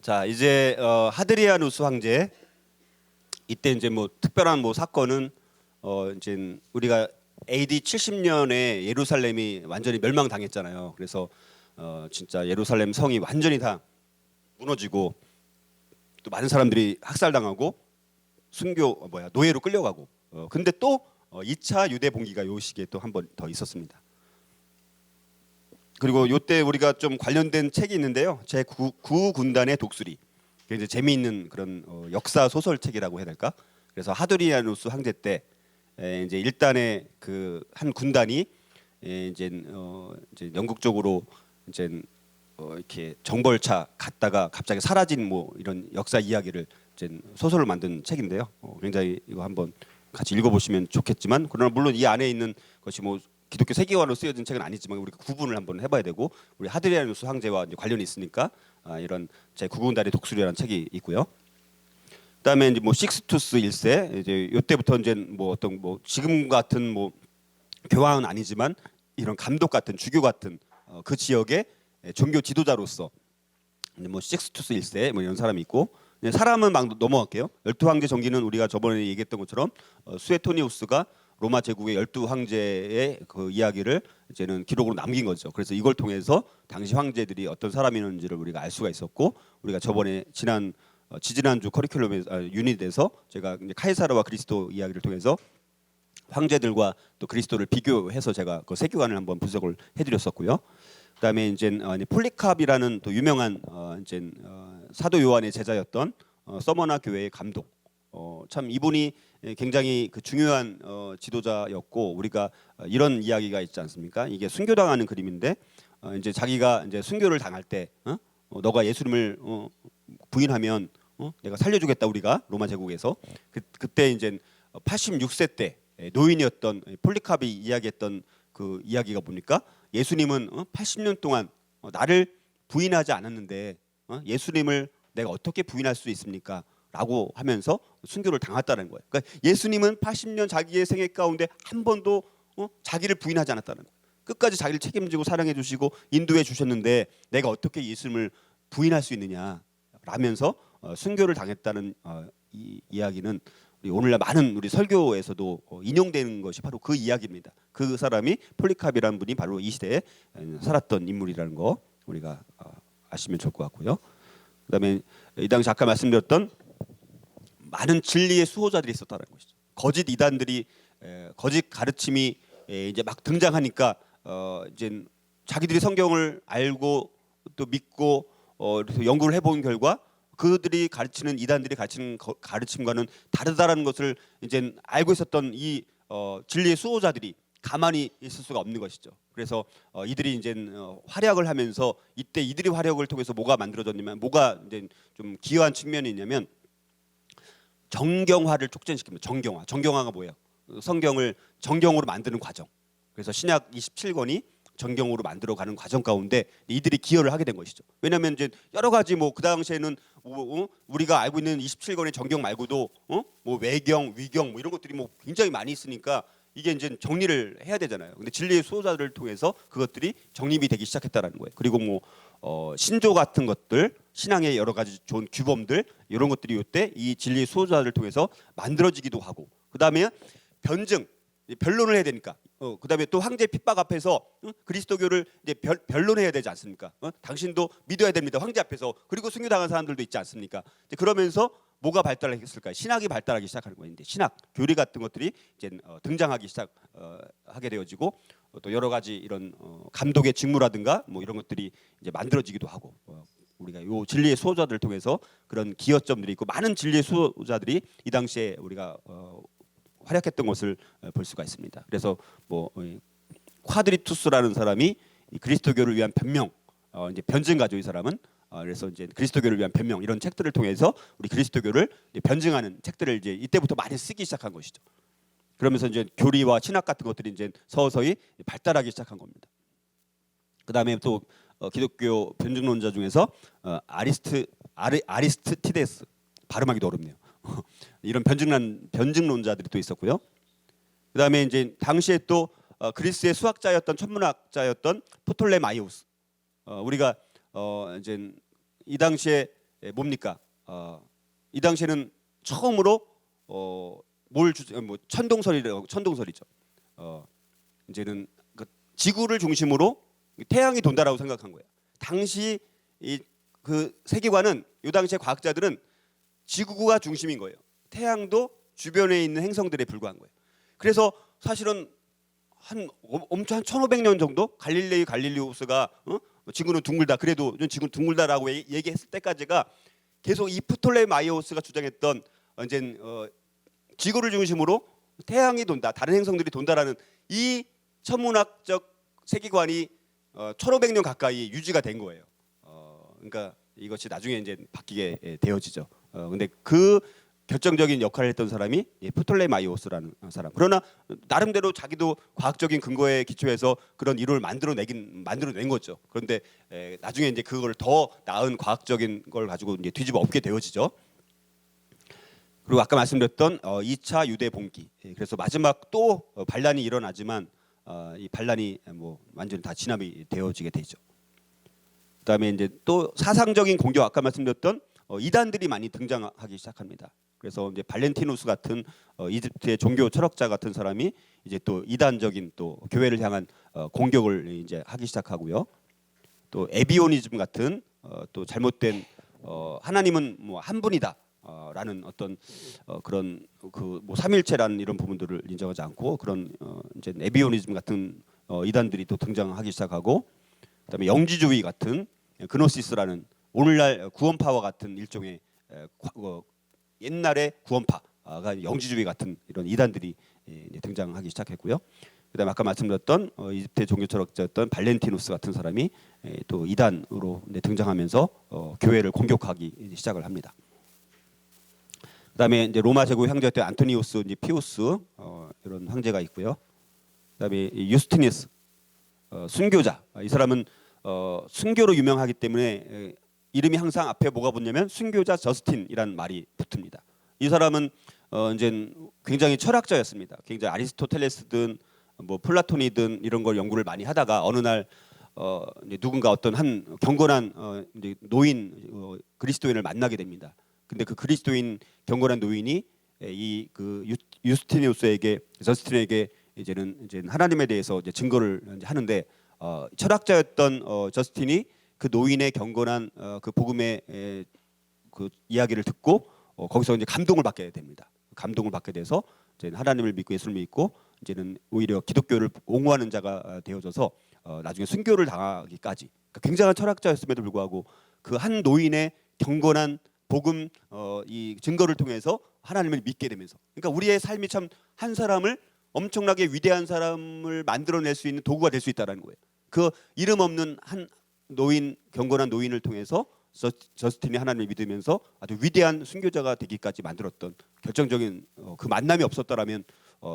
자, 이제 하드리아누스 황제 이때 이제 뭐 특별한 뭐 사건은 이제 우리가 AD 70년에 예루살렘이 완전히 멸망당했잖아요. 그래서 진짜 예루살렘 성이 완전히 다 무너지고 또 많은 사람들이 학살당하고 노예로 끌려가고 근데 또 2차 유대 봉기가 요 시기에 또 한 번 더 있었습니다. 그리고 요때 우리가 좀 관련된 책이 있는데요. 제 구군단의 독수리. 이제 재미있는 그런 역사 소설책이라고 해야 될까? 그래서 하드리아누스 황제 때 이제 일단의 그 한 군단이 이제 영국 쪽으로 이제 이렇게 정벌차 갔다가 갑자기 사라진 뭐 이런 역사 이야기를 이제 소설을 만든 책인데요. 굉장히 이거 한번 같이 읽어보시면 좋겠지만, 그러나 물론 이 안에 있는 것이 뭐 기독교 세계관으로 쓰여진 책은 아니지만 우리가 구분을 한번 해봐야 되고, 우리 하드리아누스 황제와 이제 관련이 있으니까 이런 제 구군단의 독수리라는 책이 있고요. 그다음에 이제 뭐 식스투스 1세 이제 이때부터 이제 뭐 어떤 뭐 지금 같은 뭐 교황은 아니지만 이런 감독 같은 주교 같은 그 지역의 종교 지도자로서 뭐 식스투스 1세 뭐 이런 사람이 있고, 사람은 막 넘어갈게요. 12황제 정기는 우리가 저번에 얘기했던 것처럼 수에토니우스가 로마 제국의 12황제의 그 이야기를 이제는 기록으로 남긴 거죠. 그래서 이걸 통해서 당시 황제들이 어떤 사람이었는지를 우리가 알 수가 있었고, 우리가 저번에 지지난주 커리큘럼에 유닛에서 제가 이제 카이사르와 그리스도 이야기를 통해서 황제들과 또 그리스도를 비교해서 제가 그 세계관을 한번 분석을 해드렸었고요. 그다음에 이제 폴리캅이라는 또 유명한 이제 사도 요한의 제자였던 서머나 교회의 감독. 참 이분이 굉장히 그 중요한 지도자였고, 우리가 이런 이야기가 있지 않습니까? 이게 순교당하는 그림인데 이제 자기가 이제 순교를 당할 때 너가 예수님을 부인하면 내가 살려주겠다, 우리가 로마 제국에서. 그때 이제 86세 때 노인이었던 폴리캅이 이야기했던 그 이야기가 뭡니까? 예수님은 80년 동안 나를 부인하지 않았는데 예수님을 내가 어떻게 부인할 수 있습니까? 라고 하면서 순교를 당했다는 거예요. 그러니까 예수님은 80년 자기의 생애 가운데 한 번도 자기를 부인하지 않았다는 거예요. 끝까지 자기를 책임지고 사랑해 주시고 인도해 주셨는데 내가 어떻게 예수님을 부인할 수 있느냐 라면서 순교를 당했다는 이 이야기는 우리 오늘날 많은 우리 설교에서도 인용되는 것이 바로 그 이야기입니다. 그 사람이 폴리캅이라는 분이 바로 이 시대에 살았던 인물이라는 거 우리가 아시면 좋을 것 같고요. 그다음에 이 당시 아까 말씀드렸던 많은 진리의 수호자들이 있었다는 것이죠. 거짓 이단들이 거짓 가르침이 이제 막 등장하니까 이제 자기들이 성경을 알고 또 믿고 그래서 연구를 해본 결과 그들이 가르치는 이단들이 가르치는 가르침과는 다르다라는 것을 이제 알고 있었던 이 진리의 수호자들이 가만히 있을 수가 없는 것이죠. 그래서 이들이 이제 활약을 하면서 이때 이들이 활약을 통해서 뭐가 만들어졌냐면, 뭐가 이제 좀 기여한 측면이 있냐면 정경화를 촉진시킵니다. 정경화가 뭐예요? 성경을 정경으로 만드는 과정. 그래서 신약 27권이 정경으로 만들어가는 과정 가운데 이들이 기여를 하게 된 것이죠. 왜냐하면 이제 여러 가지 뭐 그 당시에는 우리가 알고 있는 27권의 정경 말고도 뭐 외경, 위경 뭐 이런 것들이 뭐 굉장히 많이 있으니까 이게 이제 정리를 해야 되잖아요. 근데 진리의 수호자들을 통해서 그것들이 정립이 되기 시작했다라는 거예요. 그리고 뭐 신조 같은 것들, 신앙의 여러 가지 좋은 규범들 이런 것들이 이때 이 진리의 수호자들을 통해서 만들어지기도 하고, 그다음에 변론을 해야 되니까 그다음에 또 황제 핍박 앞에서 그리스도교를 이제 변론해야 되지 않습니까? 당신도 믿어야 됩니다, 황제 앞에서. 그리고 순교당한 사람들도 있지 않습니까? 이제 그러면서 뭐가 발달했을까요? 신학이 발달하기 시작하는 거예요. 이제 신학, 교리 같은 것들이 이제 등장하기 시작하게 되어지고, 또 여러 가지 이런 감독의 직무라든가 뭐 이런 것들이 이제 만들어지기도 하고, 우리가 요 진리의 수호자들을 통해서 그런 기여점들이 있고, 많은 진리의 수호자들이 이 당시에 우리가 활약했던 것을 볼 수가 있습니다. 그래서 뭐 콰드리투스라는 사람이 그리스도교를 위한 변명, 이제 변증가죠, 이 사람은. 그래서 이제 그리스도교를 위한 변명 이런 책들을 통해서 우리 그리스도교를 변증하는 책들을 이제 이때부터 많이 쓰기 시작한 것이죠. 그러면서 이제 교리와 신학 같은 것들이 이제 서서히 발달하기 시작한 겁니다. 그다음에 또 기독교 변증론자 중에서 아리스티데스, 발음하기도 어렵네요. 이런 변증론자들이 또 있었고요. 그다음에 이제 당시에 또 그리스의 수학자였던 천문학자였던 프톨레마이오스. 우리가 이제 이 당시에 뭡니까? 이 당시에는 처음으로 뭐 천동설이죠. 이제는 그 지구를 중심으로 태양이 돈다라고 생각한 거예요. 당시 그 세계관은 이 당시에 과학자들은 지구가 중심인 거예요. 태양도 주변에 있는 행성들에 불과한 거예요. 그래서 사실은 엄청 한 1500년 정도 갈릴리우스가 지구는 둥글다. 그래도 지구는 둥글다라고 얘기했을 때까지가 계속 이 프톨레마이오스가 주장했던 이제 지구를 중심으로 태양이 돈다, 다른 행성들이 돈다라는 이 천문학적 세계관이 1500년 가까이 유지가 된 거예요. 그러니까 이것이 나중에 이제 바뀌게 되어지죠. 근데 그 결정적인 역할을 했던 사람이 프톨레마이오스라는 사람. 그러나 나름대로 자기도 과학적인 근거에 기초해서 그런 이론을 만들어낸 거죠. 그런데 나중에 이제 그걸 더 나은 과학적인 걸 가지고 이제 뒤집어 엎게 되어지죠. 그리고 아까 말씀드렸던 2차 유대 봉기. 그래서 마지막 또 반란이 일어나지만 이 반란이 뭐 완전히 다 진압이 되어지게 되죠. 그다음에 이제 또 사상적인 공격, 아까 말씀드렸던 이단들이 많이 등장하기 시작합니다. 그래서 이제 발렌티누스 같은 이집트의 종교 철학자 같은 사람이 이제 또 이단적인 또 교회를 향한 공격을 이제 하기 시작하고요. 또 에비오니즘 같은 또 잘못된 하나님은 뭐 한 분이다. 라는 어떤 그런 그 뭐 삼일체라는 이런 부분들을 인정하지 않고 그런 이제 에비오니즘 같은 이단들이 또 등장하기 시작하고, 그다음에 영지주의 같은 그노시스라는 오늘날 구원파와 같은 일종의 옛날의 구원파가 영지주의 같은 이런 이단들이 등장하기 시작했고요. 그다음에 아까 말씀드렸던 이집트 종교 철학자였던 발렌티누스 같은 사람이 또 이단으로 등장하면서 교회를 공격하기 시작을 합니다. 그다음에 이제 로마 제국 황제였던 안토니우스, 이제 피우스 이런 황제가 있고요. 그다음에 유스티니스 순교자, 이 사람은 순교로 유명하기 때문에 이름이 항상 앞에 뭐가 붙냐면 순교자 저스틴이라는 말이 붙습니다. 이 사람은 이제 굉장히 철학자였습니다. 굉장히 아리스토텔레스든 뭐 플라톤이든 이런 걸 연구를 많이 하다가 어느 날 이제 누군가 어떤 한 경건한 이제 노인 그리스도인을 만나게 됩니다. 근데 그 그리스도인 경건한 노인이 이 그 저스틴에게 이제 하나님에 대해서 이제 증거를 이제 하는데 철학자였던 저스틴이 그 노인의 경건한 그 복음의 그 이야기를 듣고 거기서 이제 감동을 받게 됩니다. 감동을 받게 돼서 이제 하나님을 믿고 예수를 믿고 이제는 오히려 기독교를 옹호하는 자가 되어져서 나중에 순교를 당하기까지, 그러니까 굉장한 철학자였음에도 불구하고 그 한 노인의 경건한 복음 이 증거를 통해서 하나님을 믿게 되면서, 그러니까 우리의 삶이 참 한 사람을 엄청나게 위대한 사람을 만들어낼 수 있는 도구가 될 수 있다는 거예요. 그 이름 없는 한 노인, 경건한 노인을 통해서 저스틴이 하나님을 믿으면서 아주 위대한 순교자가 되기까지 만들었던 결정적인 그 만남이 없었더라면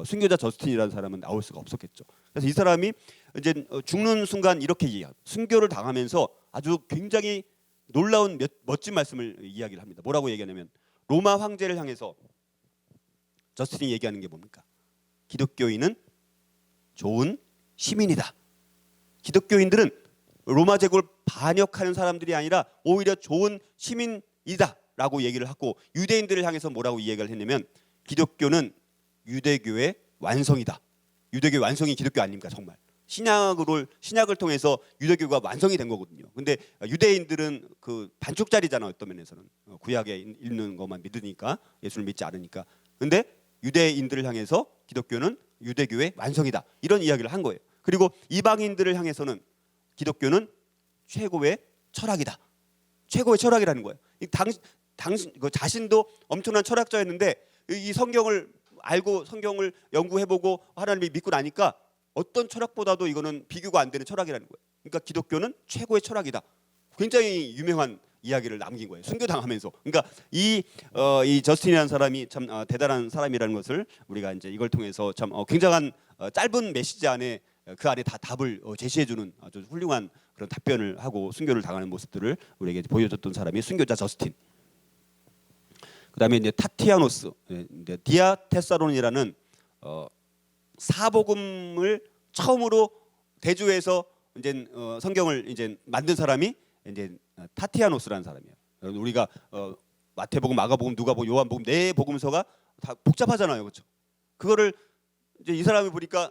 순교자 저스틴이라는 사람은 나올 수가 없었겠죠. 그래서 이 사람이 이제 죽는 순간 이렇게 이야기해요. 순교를 당하면서 아주 굉장히 놀라운 멋진 말씀을 이야기를 합니다. 뭐라고 얘기하냐면 로마 황제를 향해서 저스틴이 얘기하는 게 뭡니까? 기독교인은 좋은 시민이다. 기독교인들은 로마 제국을 반역하는 사람들이 아니라 오히려 좋은 시민이다라고 얘기를 하고, 유대인들을 향해서 뭐라고 이야기를 했냐면 기독교는 유대교의 완성이다. 유대교의 완성이 기독교 아닙니까? 정말 신약을 통해서 유대교가 완성이 된 거거든요. 근데 유대인들은 그 반쪽짜리잖아. 어떤 면에서는 구약에 있는 것만 믿으니까, 예수를 믿지 않으니까. 근데 유대인들을 향해서 기독교는 유대교의 완성이다. 이런 이야기를 한 거예요. 그리고 이방인들을 향해서는 기독교는 최고의 철학이다. 최고의 철학이라는 거예요. 당신 자신도 엄청난 철학자였는데 이 성경을 알고 성경을 연구해보고 하나님을 믿고 나니까 어떤 철학보다도 이거는 비교가 안 되는 철학이라는 거예요. 그러니까 기독교는 최고의 철학이다. 굉장히 유명한 이야기를 남긴 거예요. 순교당하면서. 그러니까 이 저스틴이라는 사람이 참 대단한 사람이라는 것을 우리가 이제 이걸 통해서 참 굉장한 짧은 메시지 안에 그 안에 다 답을 제시해주는 아주 훌륭한 그런 답변을 하고 순교를 당하는 모습들을 우리에게 보여줬던 사람이 순교자 저스틴. 그다음에 이제 타티아노스, 이제 디아테사론이라는 사복음을 처음으로 대조해서 이제 성경을 이제 만든 사람이 이제 타티아노스라는 사람이에요. 우리가 마태복음, 마가복음, 누가복음, 요한복음 네 복음서가 다 복잡하잖아요, 그렇죠? 그거를 이제 이 사람이 보니까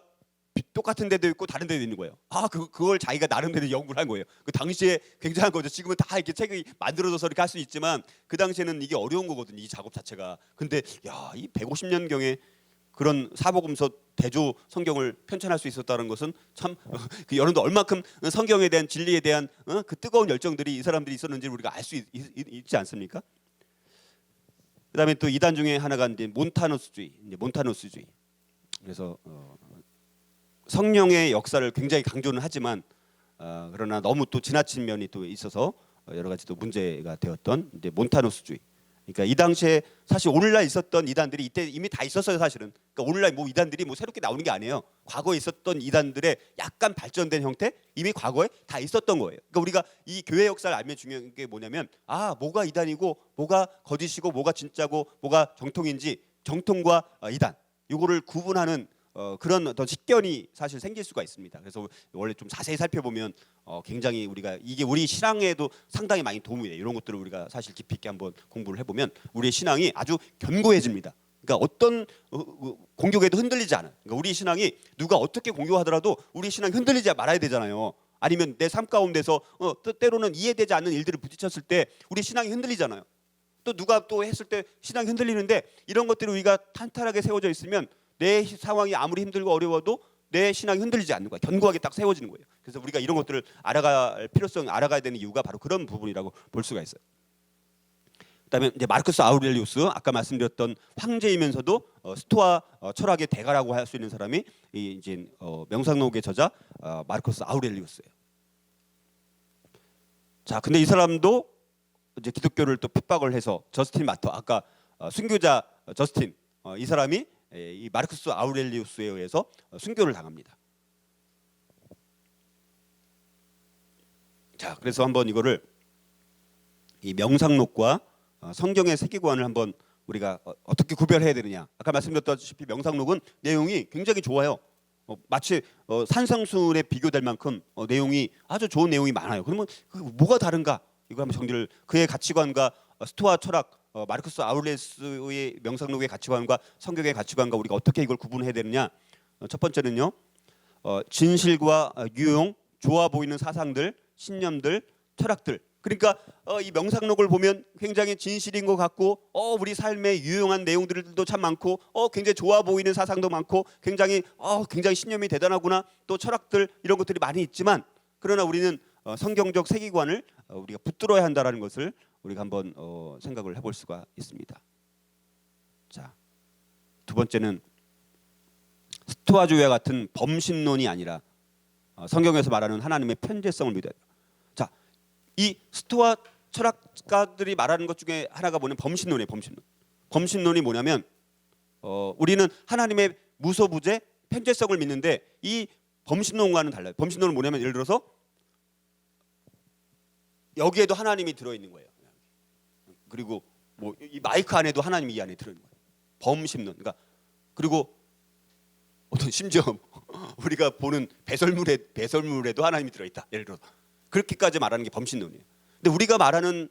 똑같은 데도 있고 다른 데도 있는 거예요. 그걸 자기가 나름대로 연구를 한 거예요. 그 당시에 굉장한 거죠. 지금은 다 이렇게 책이 만들어져서 이렇게 할 수 있지만 그 당시에는 이게 어려운 거거든요. 이 작업 자체가. 근데 이 150년경에 그런 사복음서 대조 성경을 편찬할 수 있었다는 것은 참 그 여러분도 얼마큼 성경에 대한 진리에 대한 그 뜨거운 열정들이 이 사람들이 있었는지 우리가 알 수 있지 않습니까? 그다음에 또 이단 중에 하나가 이제 몬타누스주의. 그래서 성령의 역사를 굉장히 강조는 하지만 그러나 너무 또 지나친 면이 또 있어서 여러 가지 또 문제가 되었던 이제 몬타누스주의. 그러니까 이 당시에 사실 오늘날 있었던 이단들이 이때 이미 다 있었어요, 사실은. 그러니까 오늘날 뭐 이단들이 뭐 새롭게 나오는 게 아니에요. 과거에 있었던 이단들의 약간 발전된 형태 이미 과거에 다 있었던 거예요. 그러니까 우리가 이 교회 역사를 알면 중요한 게 뭐냐면 뭐가 이단이고 뭐가 거짓이고 뭐가 진짜고 뭐가 정통인지 정통과 이단 요거를 구분하는 그런 어떤 식견이 사실 생길 수가 있습니다. 그래서 원래 좀 자세히 살펴보면 굉장히 우리가 이게 우리 신앙에도 상당히 많이 도움이 돼요. 이런 것들을 우리가 사실 깊이 있게 한번 공부를 해보면 우리의 신앙이 아주 견고해집니다. 그러니까 어떤 공격에도 흔들리지 않아요. 그러니까 우리 신앙이 누가 어떻게 공격하더라도 우리 신앙이 흔들리지 말아야 되잖아요. 아니면 내 삶 가운데서 때로는 이해되지 않는 일들을 부딪혔을 때 우리 신앙이 흔들리잖아요. 또 누가 또 했을 때 신앙이 흔들리는데 이런 것들이 우리가 탄탄하게 세워져 있으면 내 상황이 아무리 힘들고 어려워도 내 신앙이 흔들리지 않는 거야. 견고하게 딱 세워지는 거예요. 그래서 우리가 이런 것들을 알아가야 되는 이유가 바로 그런 부분이라고 볼 수가 있어요. 그다음에 이제 마르쿠스 아우렐리우스 아까 말씀드렸던 황제이면서도 스토아 철학의 대가라고 할 수 있는 사람이 이제 명상록의 저자 마르쿠스 아우렐리우스예요. 자, 근데 이 사람도 이제 기독교를 또 핍박을 해서 저스틴 마터 아까 순교자 저스틴 이 사람이 이 마르쿠스 아우렐리우스에 의해서 순교를 당합니다. 자, 그래서 한번 이거를 이 명상록과 성경의 세계관을 한번 우리가 어떻게 구별해야 되느냐. 아까 말씀드렸다시피 명상록은 내용이 굉장히 좋아요. 마치 산성순에 비교될 만큼 내용이 아주 좋은 내용이 많아요. 그러면 뭐가 다른가? 이거 한번 정리를 그의 가치관과 스토아 철학 마르쿠스 아우렐리우스의 명상록의 가치관과 성경의 가치관과 우리가 어떻게 이걸 구분해야 되느냐. 첫 번째는요. 진실과 유용, 좋아 보이는 사상들, 신념들, 철학들. 그러니까 이 명상록을 보면 굉장히 진실인 것 같고 우리 삶에 유용한 내용들도 참 많고 굉장히 좋아 보이는 사상도 많고 굉장히 신념이 대단하구나. 또 철학들 이런 것들이 많이 있지만 그러나 우리는 성경적 세계관을 우리가 붙들어야 한다라는 것을 우리가 한번 생각을 해볼 수가 있습니다. 자, 두 번째는 스토아주의와 같은 범신론이 아니라 성경에서 말하는 하나님의 편재성을 믿어야 돼요. 자, 이 스토아 철학가들이 말하는 것 중에 하나가 뭐냐면 범신론이에요. 범신론이 뭐냐면 우리는 하나님의 무소부재 편재성을 믿는데 이 범신론과는 달라요. 범신론은 뭐냐면 예를 들어서 여기에도 하나님이 들어있는 거예요. 그리고 뭐 이 마이크 안에도 하나님이 이 안에 들어있는 거예요. 범신론. 그러니까 그리고 어떤 심지어 우리가 보는 배설물에도 하나님이 들어있다. 예를 들어 그렇게까지 말하는 게 범신론이에요. 근데 우리가 말하는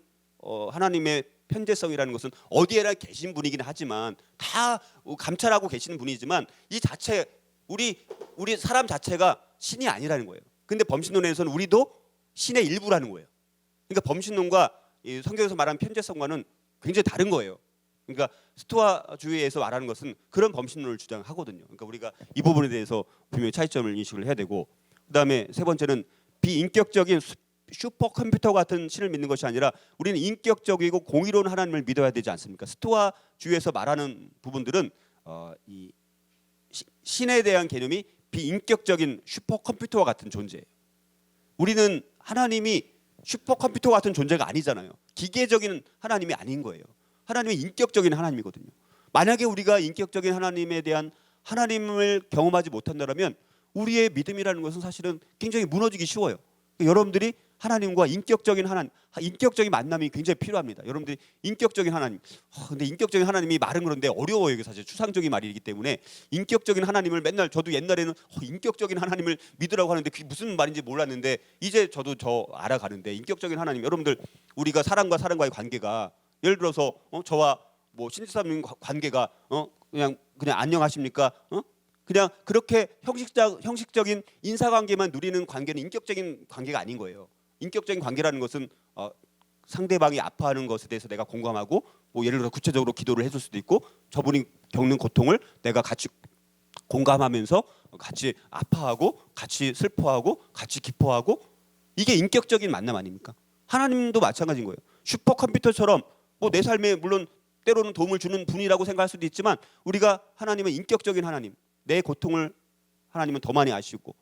하나님의 편재성이라는 것은 어디에나 계신 분이긴 하지만 다 감찰하고 계시는 분이지만 이 자체 우리 사람 자체가 신이 아니라는 거예요. 근데 범신론에서는 우리도 신의 일부라는 거예요. 그러니까 범신론과 이 성경에서 말하는 편재성과는 굉장히 다른 거예요. 그러니까 스토아주의에서 말하는 것은 그런 범신론을 주장하거든요. 그러니까 우리가 이 부분에 대해서 분명히 차이점을 인식을 해야 되고 그다음에 세 번째는 비인격적인 슈퍼컴퓨터 같은 신을 믿는 것이 아니라 우리는 인격적이고 공의로운 하나님을 믿어야 되지 않습니까? 스토아주의에서 말하는 부분들은 이 신에 대한 개념이 비인격적인 슈퍼컴퓨터와 같은 존재예요. 우리는 하나님이 슈퍼컴퓨터 같은 존재가 아니잖아요. 기계적인 하나님이 아닌 거예요. 하나님은 인격적인 하나님이거든요. 만약에 우리가 인격적인 하나님에 대한 하나님을 경험하지 못한다면 우리의 믿음이라는 것은 사실은 굉장히 무너지기 쉬워요. 여러분들이 하나님과 인격적인 만남이 굉장히 필요합니다. 여러분들이 인격적인 하나님, 근데 인격적인 하나님이 말은 그런데 어려워요. 이게 사실 추상적인 말이기 때문에 인격적인 하나님을 맨날 저도 옛날에는 인격적인 하나님을 믿으라고 하는데 그게 무슨 말인지 몰랐는데 이제 저도 알아가는데 인격적인 하나님, 여러분들 우리가 사람과의 관계가 예를 들어서 저와 뭐 신지사님 관계가 그냥 안녕하십니까? 그냥 그렇게 형식적인 인사관계만 누리는 관계는 인격적인 관계가 아닌 거예요. 인격적인 관계라는 것은 상대방이 아파하는 것에 대해서 내가 공감하고 뭐 예를 들어 구체적으로 기도를 해줄 수도 있고 저분이 겪는 고통을 내가 같이 공감하면서 같이 아파하고 같이 슬퍼하고 같이 기뻐하고 이게 인격적인 만남 아닙니까? 하나님도 마찬가지인 거예요. 슈퍼컴퓨터처럼 뭐 내 삶에 물론 때로는 도움을 주는 분이라고 생각할 수도 있지만 우리가 하나님은 인격적인 하나님, 내 고통을 하나님은 더 많이 아시고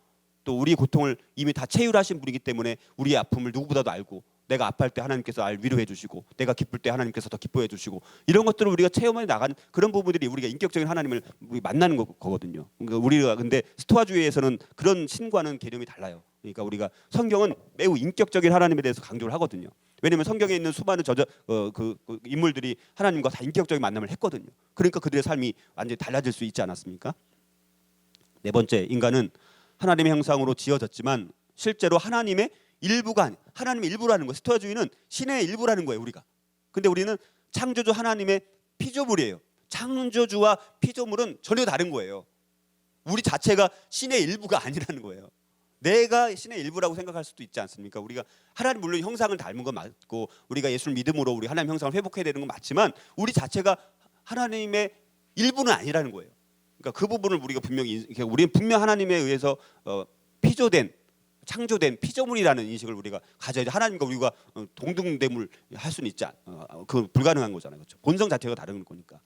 또 우리의 고통을 이미 다 체휼하신 분이기 때문에 우리의 아픔을 누구보다도 알고 내가 아파할 때 하나님께서 위로해 주시고 내가 기쁠 때 하나님께서 더 기뻐해 주시고 이런 것들을 우리가 체험해 나간 그런 부분들이 우리가 인격적인 하나님을 만나는 거거든요. 그러니까 우리가 근데 스토아주의에서는 그런 신과는 개념이 달라요. 그러니까 우리가 성경은 매우 인격적인 하나님에 대해서 강조를 하거든요. 왜냐하면 성경에 있는 수많은 인물들이 하나님과 다 인격적인 만남을 했거든요. 그러니까 그들의 삶이 완전히 달라질 수 있지 않았습니까? 네 번째, 인간은 하나님의 형상으로 지어졌지만 실제로 하나님의 일부라는 거예요. 스토아주의는 신의 일부라는 거예요, 우리가. 근데 우리는 창조주 하나님의 피조물이에요. 창조주와 피조물은 전혀 다른 거예요. 우리 자체가 신의 일부가 아니라는 거예요. 내가 신의 일부라고 생각할 수도 있지 않습니까? 우리가 하나님 물론 형상을 닮은 건 맞고 우리가 예수를 믿음으로 우리 하나님 형상을 회복해야 되는 건 맞지만 우리 자체가 하나님의 일부는 아니라는 거예요. 그러니까 그 부분을 우리가 우리는 분명 하나님에 의해서 창조된 피조물이라는 인식을 우리가 가져야지. 하나님과 우리가 동등됨을 할 수는 있지 그 불가능한 거잖아요. 그렇죠? 본성 자체가 다른 거니까.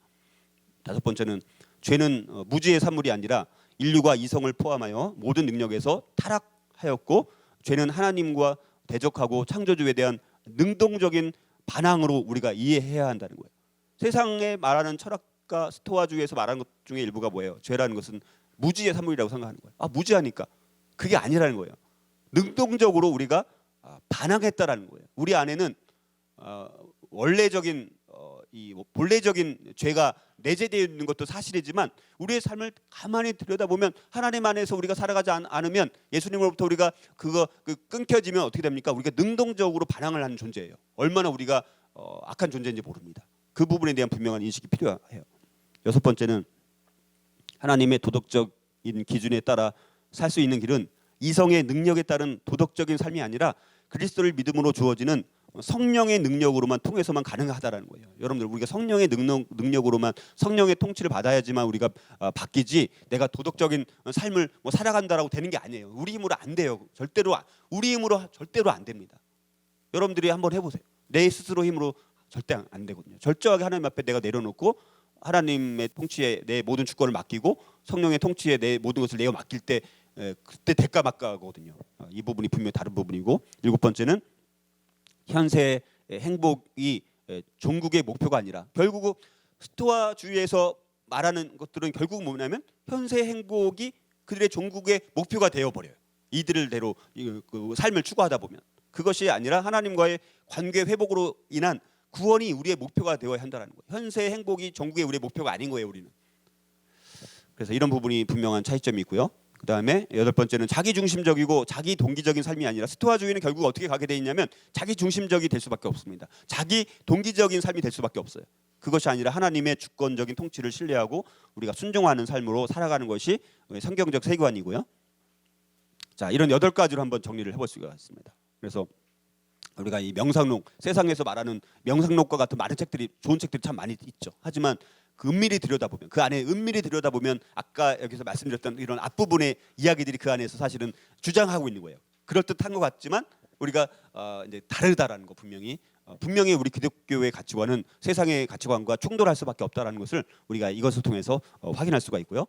다섯 번째는 죄는 무지의 산물이 아니라 인류가 이성을 포함하여 모든 능력에서 타락하였고 죄는 하나님과 대적하고 창조주에 대한 능동적인 반항으로 우리가 이해해야 한다는 거예요. 세상에 말하는 철학가 스토아주의에서 말하는 것 중에 일부가 뭐예요? 죄라는 것은 무지의 산물이라고 생각하는 거예요. 무지하니까. 그게 아니라는 거예요. 능동적으로 우리가 반항했다라는 거예요. 우리 안에는 원래적인 본래적인 죄가 내재되어 있는 것도 사실이지만 우리의 삶을 가만히 들여다보면 하나님 안에서 우리가 살아가지 않으면 예수님으로부터 우리가 끊겨지면 어떻게 됩니까? 우리가 능동적으로 반항을 하는 존재예요. 얼마나 우리가 악한 존재인지 모릅니다. 그 부분에 대한 분명한 인식이 필요해요. 여섯 번째는 하나님의 도덕적인 기준에 따라 살 수 있는 길은 이성의 능력에 따른 도덕적인 삶이 아니라 그리스도를 믿음으로 주어지는 성령의 능력으로만 통해서만 가능하다라는 거예요. 여러분들 우리가 성령의 능력으로만 성령의 통치를 받아야지만 우리가 바뀌지 내가 도덕적인 삶을 살아간다라고 되는 게 아니에요. 우리 힘으로 안 돼요. 우리 힘으로 절대로 안 됩니다. 여러분들이 한번 해보세요. 내 스스로 힘으로 절대 안 되거든요. 절저하게 하나님 앞에 내가 내려놓고 하나님의 통치에 내 모든 주권을 맡기고 성령의 통치에 내 모든 것을 내가 맡길 때 그때 대가 막가거든요. 이 부분이 분명히 다른 부분이고 일곱 번째는 현세의 행복이 종국의 목표가 아니라 결국 스토아주의에서 말하는 것들은 결국 뭐냐면 현세의 행복이 그들의 종국의 목표가 되어버려요. 이들대로 그 삶을 추구하다 보면 그것이 아니라 하나님과의 관계 회복으로 인한 구원이 우리의 목표가 되어야 한다는 거예요. 현세의 행복이 종국의 우리의 목표가 아닌 거예요. 우리는. 그래서 이런 부분이 분명한 차이점이 있고요. 그 다음에 여덟 번째는 자기중심적이고 자기 동기적인 삶이 아니라 스토아주의는 결국 어떻게 가게 돼 있냐면 자기중심적이 될 수밖에 없습니다. 자기 동기적인 삶이 될 수밖에 없어요. 그것이 아니라 하나님의 주권적인 통치를 신뢰하고 우리가 순종하는 삶으로 살아가는 것이 성경적 세계관이고요. 자, 이런 8가지로 한번 정리를 해볼 수가 있습니다. 그래서 우리가 이 명상록, 세상에서 말하는 명상록과 같은 많은 책들이 좋은 책들이 참 많이 있죠. 하지만 그 은밀히 들여다보면 그 안에 은밀히 들여다보면 아까 여기서 말씀드렸던 이런 앞부분의 이야기들이 그 안에서 사실은 주장하고 있는 거예요. 그럴듯한 것 같지만 우리가 이제 다르다라는 거 분명히 우리 기독교의 가치관은 세상의 가치관과 충돌할 수밖에 없다라는 것을 우리가 이것을 통해서 확인할 수가 있고요.